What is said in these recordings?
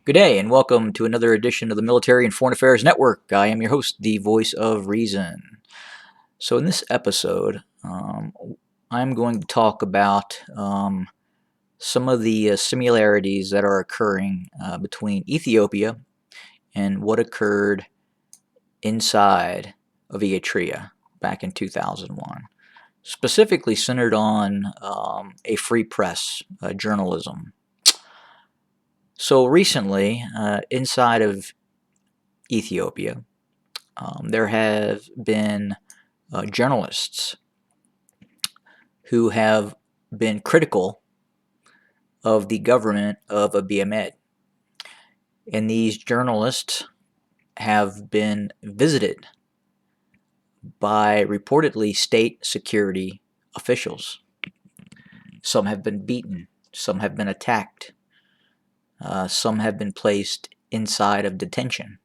Good day, and welcome to another edition of the Military and Foreign Affairs Network. I am your host, the voice of reason. So, in this episode, I'm going to talk about some of the similarities that are occurring between Ethiopia and what occurred inside of Eritrea back in 2001, specifically centered on a free press, journalism. So, recently, inside of Ethiopia, there have been journalists who have been critical of the government of Abiy Ahmed. And these journalists have been visited by reportedly state security officials. Some have been beaten, some have been attacked, some have been placed inside of detention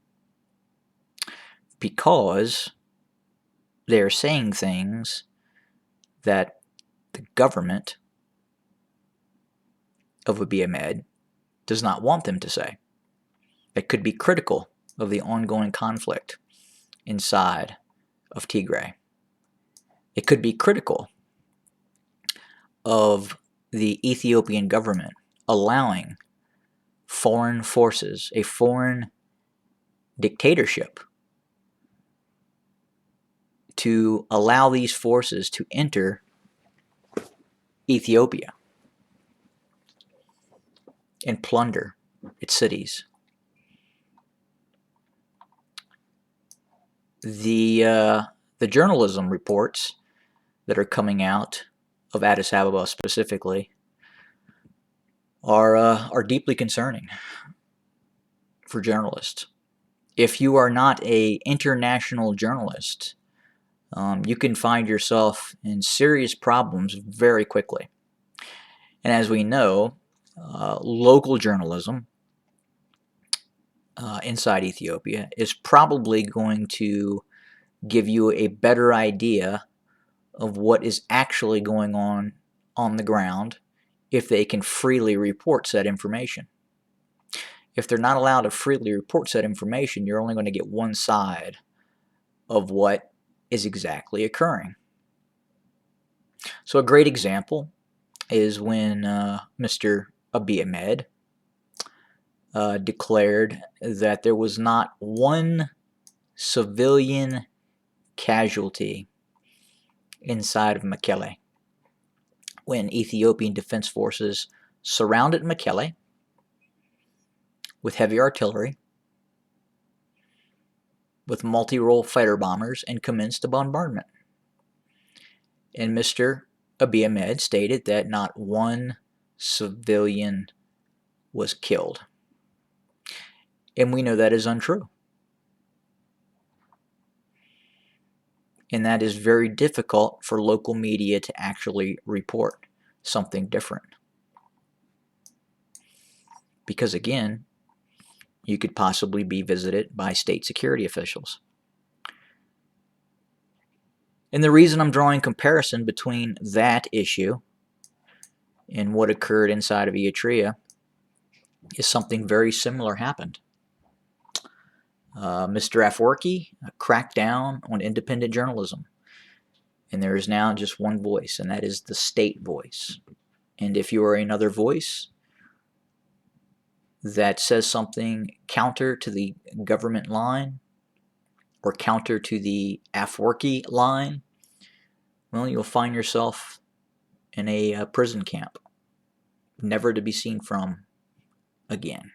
because they're saying things that the government of Abiy Ahmed does not want them to say. That could be critical of the ongoing conflict inside of Tigray. It could be critical of the Ethiopian government allowing foreign forces, a foreign dictatorship, to allow these forces to enter Ethiopia and plunder its cities. The journalism reports that are coming out of Addis Ababa specifically are deeply concerning for journalists. If you are not an international journalist, you can find yourself in serious problems very quickly. And as we know, local journalism inside Ethiopia is probably going to give you a better idea of what is actually going on the ground if they can freely report said information. If they're not allowed to freely report said information, you're only going to get one side of what is exactly occurring. So a great example is when Mr. Abiy Ahmed declared that there was not one civilian casualty inside of Mekelle when Ethiopian Defense Forces surrounded Mekelle with heavy artillery, with multi-role fighter bombers, and commenced a bombardment. And Mr. Abiy Ahmed stated that not one civilian was killed. And we know that is untrue. And that is very difficult for local media to actually report something different. Because again, you could possibly be visited by state security officials. And the reason I'm drawing comparison between that issue and what occurred inside of Eritrea is something very similar happened. Mr. Afwerki cracked down on independent journalism. And there is now just one voice, and that is the state voice. And if you are another voice that says something counter to the government line or counter to the Afwerki line, well, you'll find yourself in a prison camp, never to be seen from again.